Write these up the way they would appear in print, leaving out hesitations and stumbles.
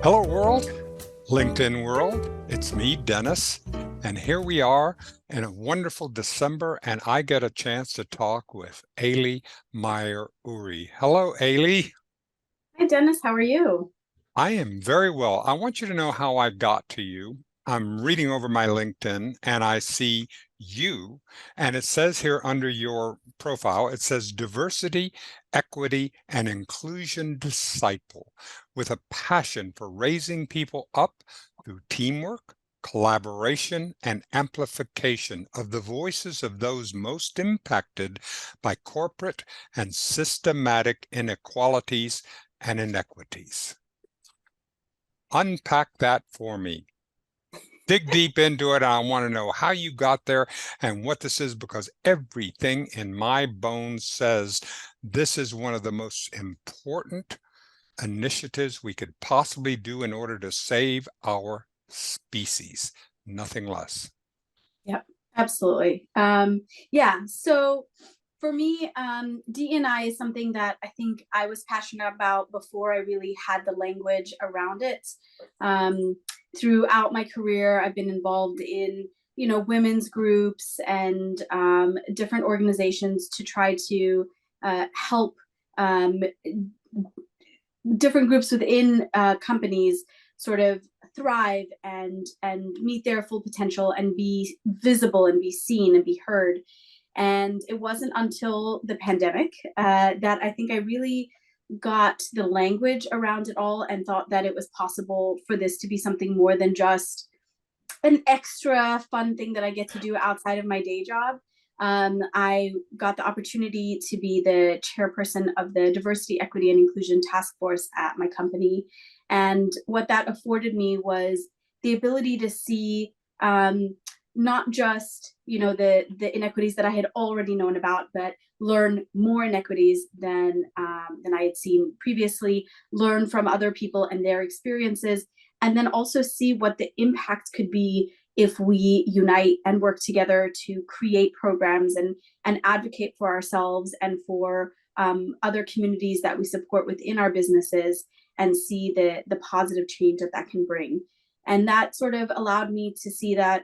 Hello, world, LinkedIn world. It's me, Dennis, and here we are in a wonderful December, and I get a chance to talk with Ayli Meyer-Uri. Hello, Ayli. Hi, Dennis. How are you? I am very well. I want you to know how I got to you. I'm reading over my LinkedIn and I see you, and it says here under your profile, it says diversity, equity, and inclusion disciple with a passion for raising people up through teamwork, collaboration, and amplification of the voices of those most impacted by corporate and systematic inequalities and inequities. Unpack that for me. Dig deep into it. I want to know how you got there and what this is, because everything in my bones says this is one of the most important initiatives we could possibly do in order to save our species. Nothing less. Yep, absolutely. Yeah, so for me, DNI is something that I think I was passionate about before I really had the language around it. Um, Throughout my career, I've been involved in, women's groups and different organizations to try to help um, different groups within companies sort of thrive and meet their full potential and be visible and be seen and be heard. And it wasn't until the pandemic that I think I really got the language around it all and thought that it was possible for this to be something more than just an extra fun thing that I get to do outside of my day job. I got the opportunity to be the chairperson of the Diversity, Equity, and Inclusion Task Force at my company. And what that afforded me was the ability to see not just the inequities that I had already known about, but learn more inequities than I had seen previously, learn from other people and their experiences, and then also see what the impact could be if we unite and work together to create programs and advocate for ourselves and for other communities that we support within our businesses and see the positive change that that can bring. And that sort of allowed me to see that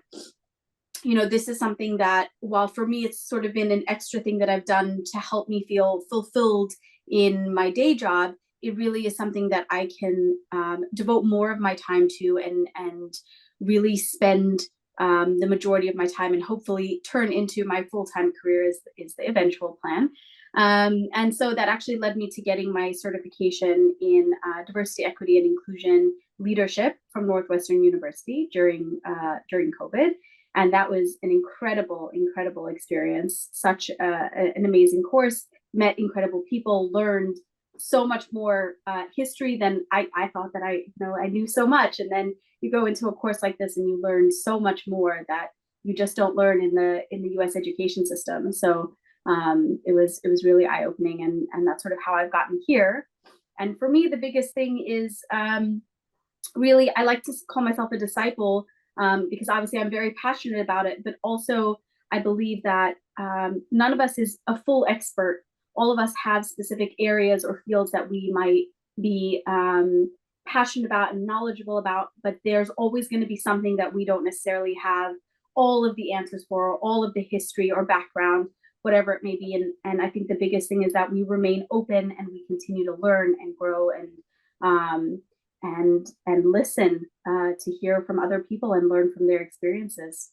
this is something that, while for me it's sort of been an extra thing that I've done to help me feel fulfilled in my day job, it really is something that I can devote more of my time to and really spend the majority of my time and hopefully turn into my full-time career is the eventual plan. And so that actually led me to getting my certification in diversity, equity, and inclusion leadership from Northwestern University during COVID. And that was an incredible experience. Such an amazing course, met incredible people, learned so much more history than I thought that I knew so much. And then you go into a course like this and you learn so much more that you just don't learn in the U.S. education system. So it was really eye opening, and that's sort of how I've gotten here. And for me, the biggest thing is really, I like to call myself a disciple because obviously I'm very passionate about it, but also I believe that none of us is a full expert. All of us have specific areas or fields that we might be passionate about and knowledgeable about, but there's always going to be something that we don't necessarily have all of the answers for, or all of the history or background, whatever it may be. And I think the biggest thing is that we remain open and we continue to learn and grow um, and listen to hear from other people and learn from their experiences.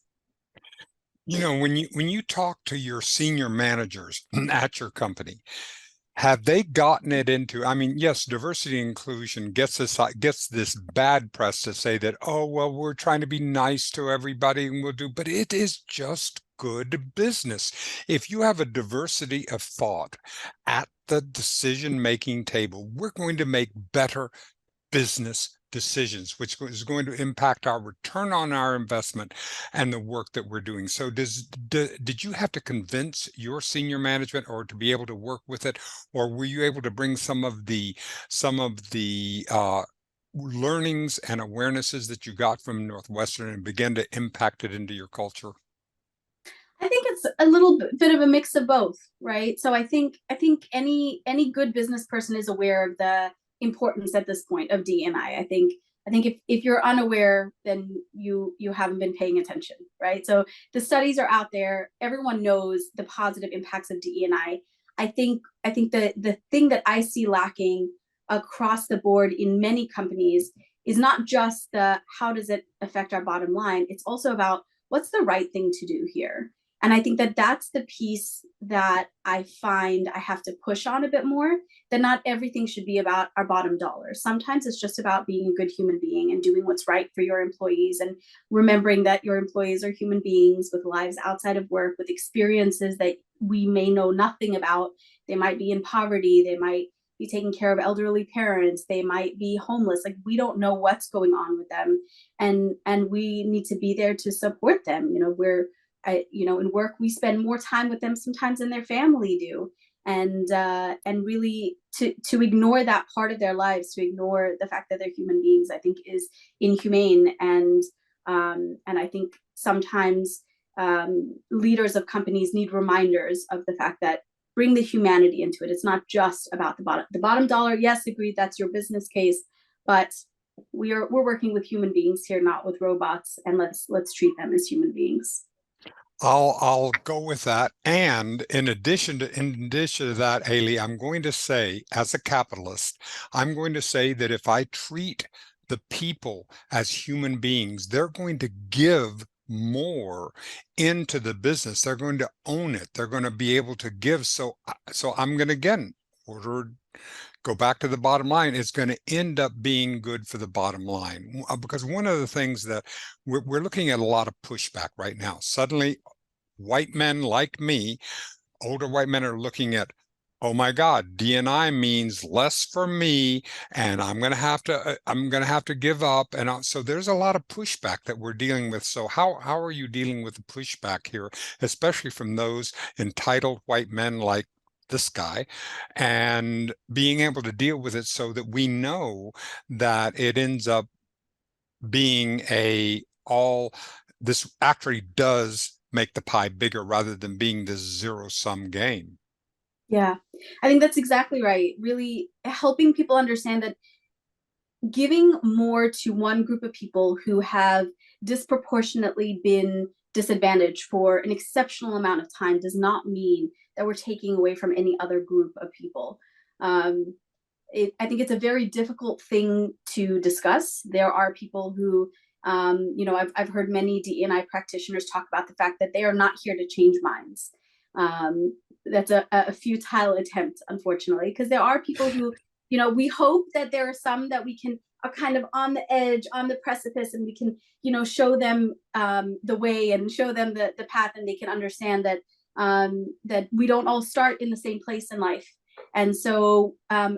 When you talk to your senior managers at your company, have they gotten it into, I mean, yes, diversity and inclusion gets this bad press to say that, oh, well, we're trying to be nice to everybody and we'll do, but it is just good business. If you have a diversity of thought at the decision-making table, we're going to make better business decisions, which is going to impact our return on our investment and the work that we're doing. So did you have to convince your senior management or to be able to work with it, or were you able to bring some of the learnings and awarenesses that you got from Northwestern and begin to impact it into your culture? I think it's a little bit of a mix of both, right? So I think any good business person is aware of the importance at this point of DNI. I think I think if you're unaware, then you haven't been paying attention, right? So the studies are out there. Everyone knows the positive impacts of DE&I. I think the thing that I see lacking across the board in many companies is not just the how does it affect our bottom line. It's also about what's the right thing to do here. And I think that that's the piece that I find I have to push on a bit more, that not everything should be about our bottom dollar. Sometimes it's just about being a good human being and doing what's right for your employees, and remembering that your employees are human beings with lives outside of work, with experiences that we may know nothing about. They might be in poverty, they might be taking care of elderly parents, they might be homeless. Like, we don't know what's going on with them, and we need to be there to support them. In work we spend more time with them sometimes than their family do, and really to ignore that part of their lives, to ignore the fact that they're human beings, I think is inhumane. And I think sometimes leaders of companies need reminders of the fact that bring the humanity into it. It's not just about the bottom dollar. Yes, agreed, that's your business case, but we're working with human beings here, not with robots, and let's treat them as human beings. I'll go with that. And in addition to that, Ayli, I'm going to say, as a capitalist, I'm going to say that if I treat the people as human beings, they're going to give more into the business. They're going to own it. They're going to be able to give. So I'm going to again go back to the bottom line. It's going to end up being good for the bottom line, because one of the things that we're looking at a lot of pushback right now. Suddenly, white men like me, older white men, are looking at, oh my God, D&I means less for me, and I'm going to have to give up. And so there's a lot of pushback that we're dealing with. So how are you dealing with the pushback here, especially from those entitled white men like this guy, and being able to deal with it so that we know that it ends up being this actually does make the pie bigger rather than being this zero-sum game. Yeah, I think that's exactly right. Really helping people understand that giving more to one group of people who have disproportionately been disadvantaged for an exceptional amount of time does not mean that we're taking away from any other group of people. I think it's a very difficult thing to discuss. There are people who, I've heard many DE&I practitioners talk about the fact that they are not here to change minds. That's a futile attempt, unfortunately, because there are people who, we hope that there are some that we can are kind of on the edge, on the precipice, and we can, show them the way and show them the path, and they can understand that that we don't all start in the same place in life. And so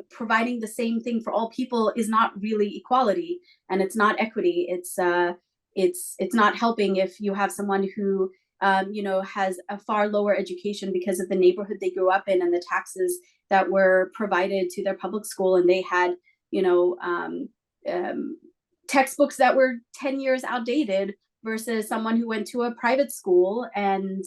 providing the same thing for all people is not really equality, and it's not equity. It's not helping if you have someone who has a far lower education because of the neighborhood they grew up in and the taxes that were provided to their public school, and they had textbooks that were 10 years outdated, versus someone who went to a private school and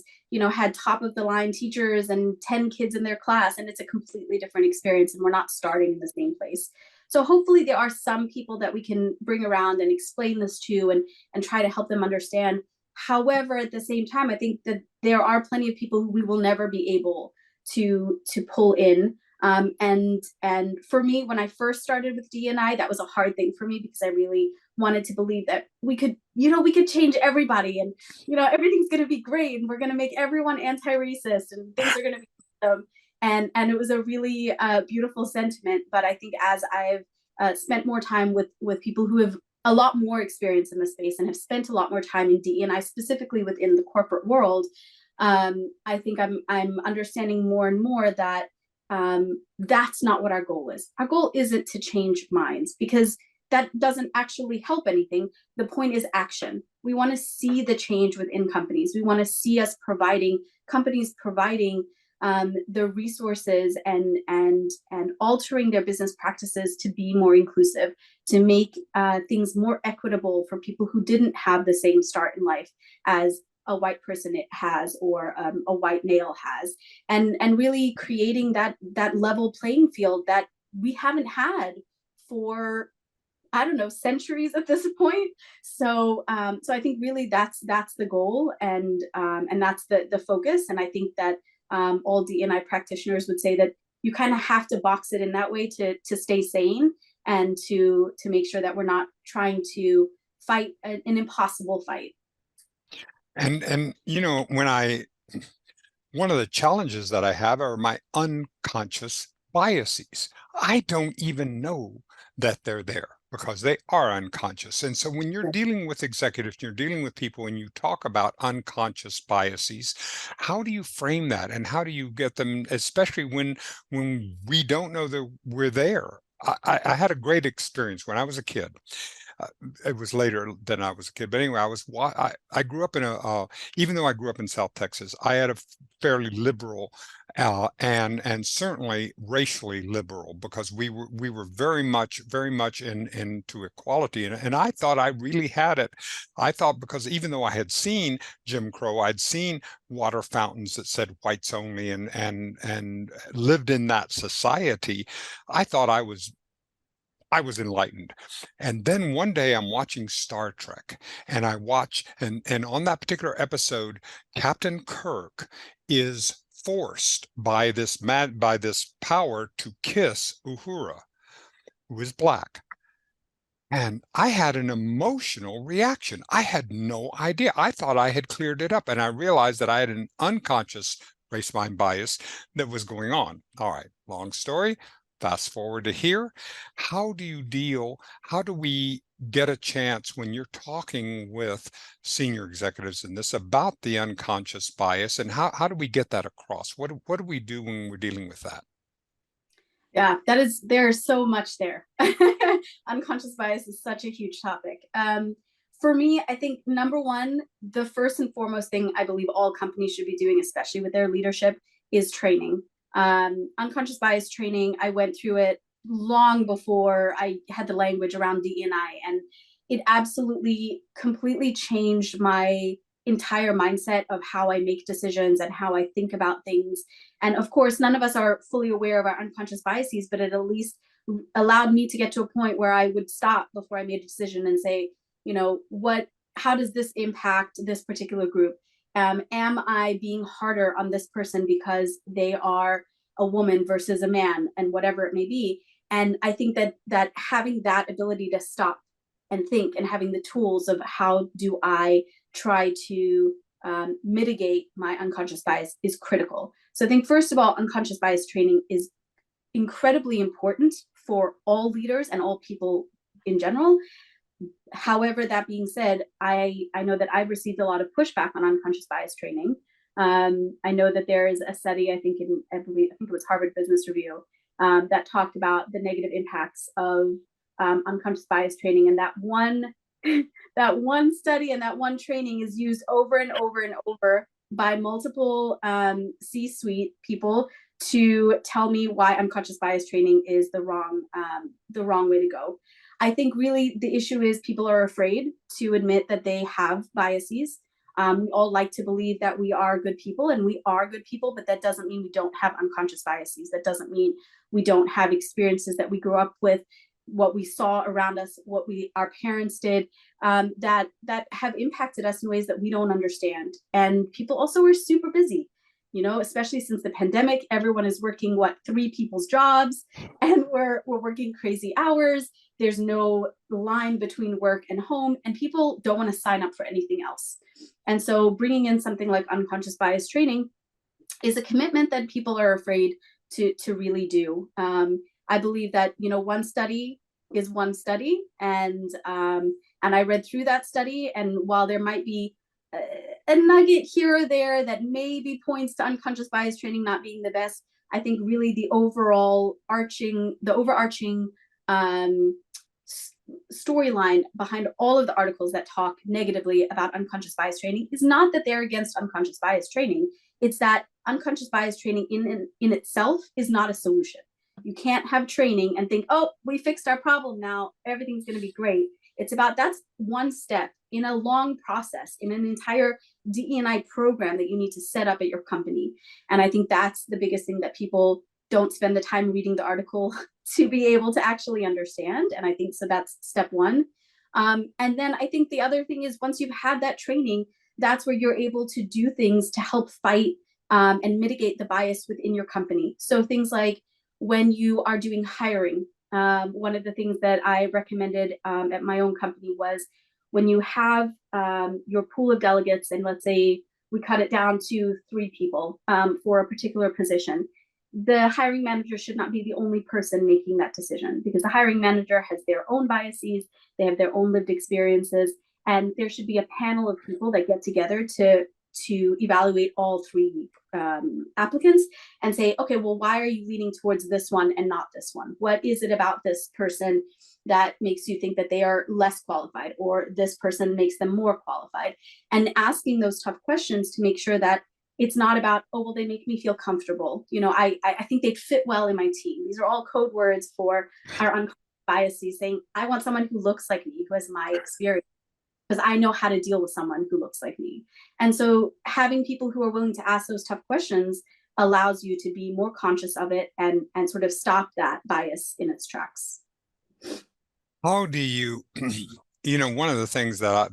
had top of the line teachers and 10 kids in their class, and it's a completely different experience, and we're not starting in the same place. So hopefully there are some people that we can bring around and explain this to, and try to help them understand. However, at the same time, I think that there are plenty of people who we will never be able to pull in. And for me, when I first started with D&I, that was a hard thing for me, because I really wanted to believe that we could change everybody, and everything's going to be great, and we're going to make everyone anti-racist, and things are going to be and it was a really beautiful sentiment. But I think as I've spent more time with people who have a lot more experience in the space and have spent a lot more time in D&I, specifically within the corporate world, I think I'm understanding more and more that that's not what our goal is. Our goal isn't to change minds, because that doesn't actually help anything. The point is action. We want to see the change within companies. We want to see us companies providing the resources and altering their business practices to be more inclusive, to make things more equitable for people who didn't have the same start in life as a white person has, or a white male has, and really creating that level playing field that we haven't had for I don't know, centuries at this point. So, so I think really that's the goal, and that's the focus. And I think that all DNI practitioners would say that you kind of have to box it in that way to stay sane and to make sure that we're not trying to fight an impossible fight. And when I one of the challenges that I have are my unconscious biases. I don't even know that they're there because they are unconscious. And so when you're dealing with executives, you're dealing with people, and you talk about unconscious biases, how do you frame that, and how do you get them, especially when we don't know that we're there? I had a great experience when I was a kid. uh, it was later than I was a kid, but anyway, I grew up in even though I grew up in South Texas, I had a fairly liberal and certainly racially liberal, because we were very much into equality, and I thought I really had it. I thought, because even though I had seen Jim Crow, I'd seen water fountains that said whites only, and lived in that society, I thought I was enlightened. And then one day I'm watching Star Trek, and I watch, and on that particular episode, Captain Kirk is forced by this power to kiss Uhura, who is black. And I had an emotional reaction. I had no idea. I thought I had cleared it up, and I realized that I had an unconscious race mind bias that was going on. All right, long story. Fast forward to here. How do we get a chance when you're talking with senior executives in this about the unconscious bias, and how do we get that across? What do we do when we're dealing with that? Yeah, there's so much there. Unconscious bias is such a huge topic. For me, I think number one, the first and foremost thing I believe all companies should be doing, especially with their leadership, is training. Unconscious bias training, I went through it long before I had the language around DEI, and it absolutely completely changed my entire mindset of how I make decisions and how I think about things. And of course, none of us are fully aware of our unconscious biases, but it at least allowed me to get to a point where I would stop before I made a decision and say, how does this impact this particular group? Am I being harder on this person because they are a woman versus a man, and whatever it may be? And I think that having that ability to stop and think, and having the tools of how do I try to mitigate my unconscious bias is critical. So I think, first of all, unconscious bias training is incredibly important for all leaders and all people in general. However, that being said, I know that I've received a lot of pushback on unconscious bias training. I know that there is a study, I think it was Harvard Business Review, that talked about the negative impacts of unconscious bias training, and that one that one study and that one training is used over and over and over by multiple C-suite people to tell me why unconscious bias training is the wrong way to go. I think really the issue is people are afraid to admit that they have biases. We all like to believe that we are good people, and we are good people, but that doesn't mean we don't have unconscious biases. That doesn't mean we don't have experiences that we grew up with, what we saw around us, our parents did, that have impacted us in ways that we don't understand. And people also are super busy, especially since the pandemic. Everyone is working three people's jobs, and we're working crazy hours. There's no line between work and home, and people don't want to sign up for anything else. And so bringing in something like unconscious bias training is a commitment that people are afraid to really do. I believe that one study is one study, and I read through that study, and while there might be a nugget here or there that maybe points to unconscious bias training not being the best, I think really the overarching storyline behind all of the articles that talk negatively about unconscious bias training is not that they're against unconscious bias training. It's that unconscious bias training in itself is not a solution. You can't have training and think, oh, we fixed our problem now, everything's going to be great. It's about, that's one step in a long process, in an entire DEI program that you need to set up at your company. And I think that's the biggest thing that people don't spend the time reading the article to be able to actually understand. And I think so that's step one. And then I think the other thing is once you've had that training, that's where you're able to do things to help fight and mitigate the bias within your company. So things like when you are doing hiring, one of the things that I recommended at my own company was when you have your pool of delegates, and let's say we cut it down to 3 people for a particular position, the hiring manager should not be the only person making that decision, because the hiring manager has their own biases, they have their own lived experiences, and there should be a panel of people that get together to evaluate all 3 applicants and say, okay, well, why are you leaning towards this one and not this one? What is it about this person that makes you think that they are less qualified, or this person makes them more qualified? And asking those tough questions to make sure that it's not about, oh, well, they make me feel comfortable. I think they'd fit well in my team. These are all code words for our unconscious biases, saying, I want someone who looks like me, who has my experience, because I know how to deal with someone who looks like me. And so having people who are willing to ask those tough questions allows you to be more conscious of it and sort of stop that bias in its tracks. How do you, one of the things I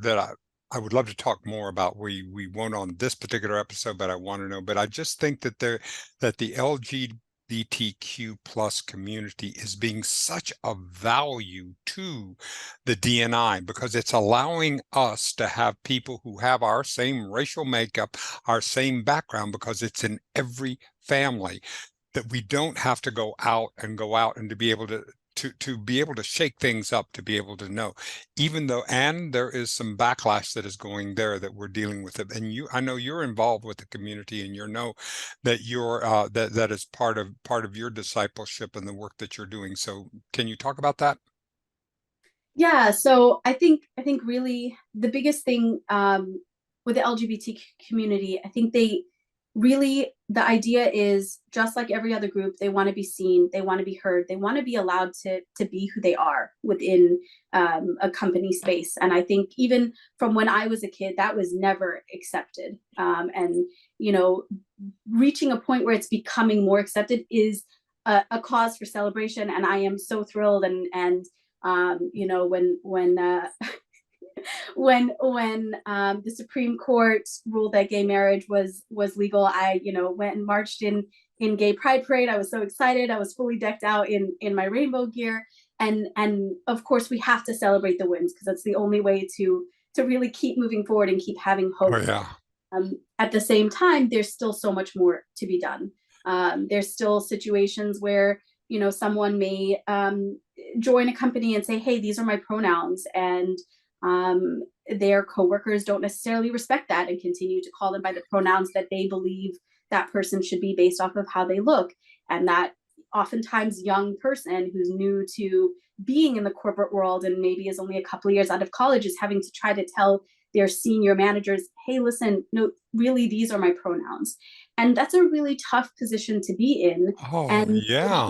would love to talk more about, we won't on this particular episode, but I want to know, but I just think that the LGBTQ plus community is being such a value to the DNI, because it's allowing us to have people who have our same racial makeup, our same background, because it's in every family, that we don't have to go out and to be able to be able to shake things up, to be able to know, even though, and there is some backlash that is going there that we're dealing with it. And I know you're involved with the community, and you know that you're that is part of your discipleship and the work that you're doing. So can you talk about that? Yeah, so I think really the biggest thing with the LGBT community, I think the idea is just like every other group, they want to be seen, they want to be heard, they want to be allowed to be who they are within a company space. And I think even from when I was a kid, that was never accepted. And reaching a point where it's becoming more accepted is a cause for celebration. And I am so thrilled and when the Supreme Court ruled that gay marriage was legal, I went and marched in Gay Pride Parade. I was so excited. I was fully decked out in my rainbow gear, and of course we have to celebrate the wins, because that's the only way to really keep moving forward and keep having Oh hope. yeah. At the same time, there's still so much more to be done. There's still situations where someone may join a company and say, hey, these are my pronouns, and their coworkers don't necessarily respect that and continue to call them by the pronouns that they believe that person should be based off of how they look. And that oftentimes young person who's new to being in the corporate world and maybe is only a couple of years out of college is having to try to tell their senior managers, hey, listen, no, really, these are my pronouns. And that's a really tough position to be in. Oh And yeah.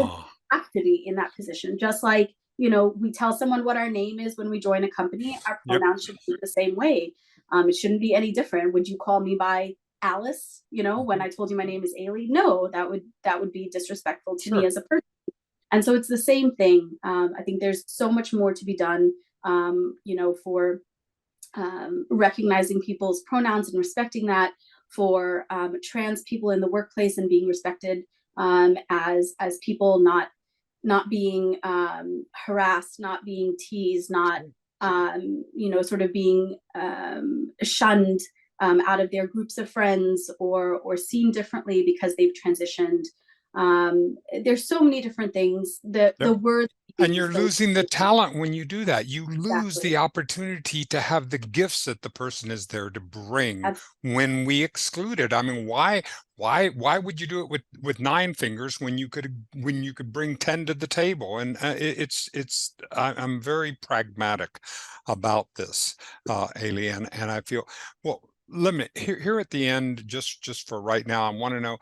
have to be in that position. Just like, we tell someone what our name is when we join a company, our Yep. pronouns should be the same way. It shouldn't be any different. Would you call me by Alice, when I told you my name is Ayli? No, that would be disrespectful to me Sure. as a person. And so it's the same thing. I think there's so much more to be done, for recognizing people's pronouns and respecting that, for trans people in the workplace and being respected as people, not being harassed, not being teased, not sort of being shunned out of their groups of friends, or seen differently because they've transitioned. There's so many different things. The Yep. words And you're so losing the talent when you do that. You lose exactly. the opportunity to have the gifts that the person is there to bring That's when we exclude it. I mean, why would you do it with 9 fingers when you could bring 10 to the table? And I'm very pragmatic about this, Ayli, and I feel, well, let me here at the end, just for right now, I want to know,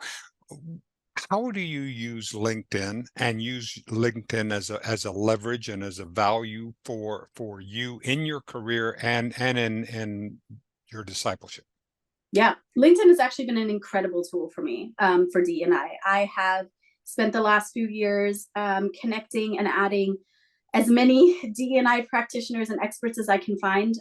how do you use LinkedIn and use LinkedIn as a leverage and as a value for you in your career and in your discipleship? Yeah, LinkedIn has actually been an incredible tool for me for D and I have spent the last few years connecting and adding as many D&I practitioners and experts as I can find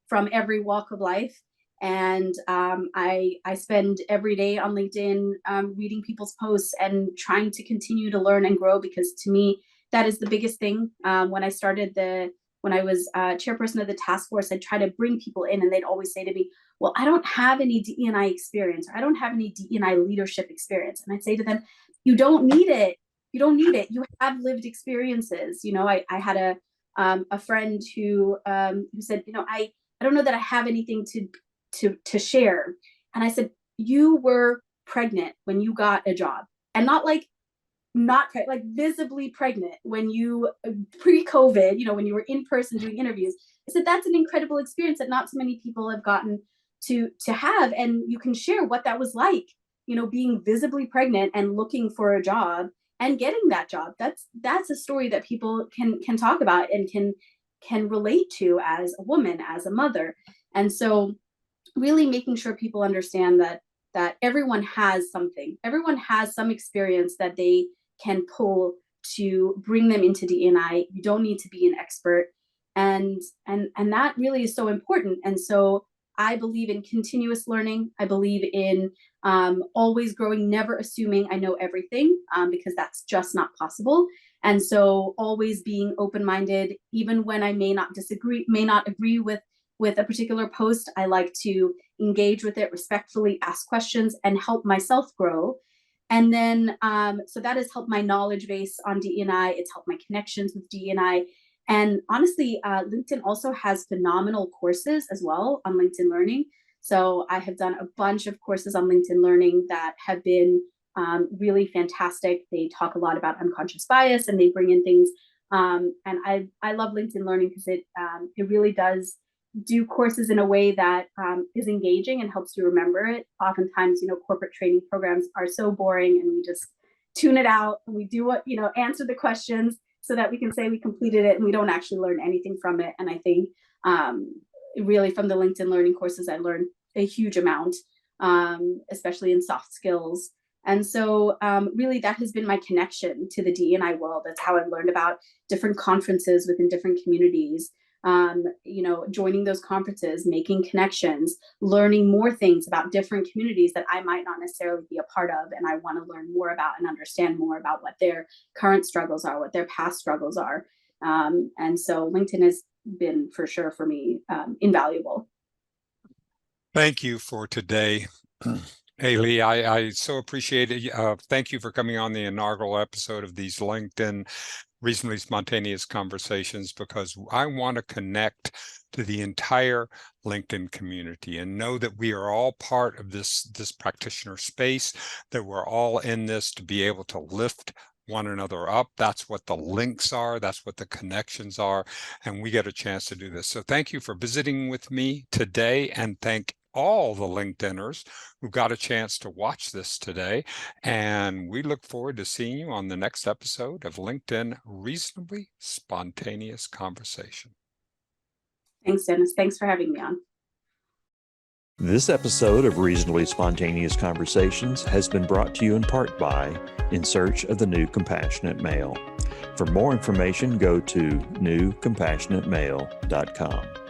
from every walk of life. And I spend every day on LinkedIn reading people's posts and trying to continue to learn and grow, because to me, that is the biggest thing. When I was chairperson of the task force, I'd try to bring people in, and they'd always say to me, well, I don't have any D&I experience, or I don't have any D&I leadership experience. And I'd say to them, you don't need it. You don't need it. You have lived experiences. You know, I had a friend who said, you know, I don't know that I have anything to share. And I said, you were pregnant when you got a job, and not visibly pregnant when you pre-COVID, you know, when you were in person doing interviews. I said, that's an incredible experience that not so many people have gotten to have. And you can share what that was like, you know, being visibly pregnant and looking for a job and getting that job. That's a story that people can talk about and can relate to as a woman, as a mother. And so really making sure people understand that everyone has something, everyone has some experience that they can pull to bring them into D&I. You don't need to be an expert, and that really is so important. And so I believe in continuous learning. I believe in always growing, never assuming I know everything, because that's just not possible. And so always being open-minded, even when I may not agree with a particular post. I like to engage with it respectfully, ask questions, and help myself grow. And then, so that has helped my knowledge base on D&I. It's helped my connections with D&I. And honestly, LinkedIn also has phenomenal courses as well on LinkedIn Learning. So I have done a bunch of courses on LinkedIn Learning that have been really fantastic. They talk a lot about unconscious bias, and they bring in things. And I love LinkedIn Learning because it really does do courses in a way that is engaging and helps you remember it. Oftentimes, you know, corporate training programs are so boring, and we just tune it out, and we do what, you know, answer the questions so that we can say we completed it, and we don't actually learn anything from it. And I think really from the LinkedIn Learning courses, I learned a huge amount, especially in soft skills. And so really that has been my connection to the D&I world. That's how I've learned about different conferences within different communities. You know, joining those conferences, making connections, learning more things about different communities that I might not necessarily be a part of, and I want to learn more about and understand more about what their current struggles are, what their past struggles are. And so LinkedIn has been, for sure, for me, invaluable. Thank you for today, Ayli. I so appreciate it. Thank you for coming on the inaugural episode of these LinkedIn Reasonably Spontaneous Conversations, because I want to connect to the entire LinkedIn community and know that we are all part of this practitioner space, that we're all in this to be able to lift one another up. That's what the links are. That's what the connections are. And we get a chance to do this. So thank you for visiting with me today, and thank all the LinkedIners who got a chance to watch this today. And we look forward to seeing you on the next episode of LinkedIn Reasonably Spontaneous Conversation. Thanks, Dennis. Thanks for having me on. This episode of Reasonably Spontaneous Conversations has been brought to you in part by In Search of the New Compassionate Male. For more information, go to newcompassionatemale.com.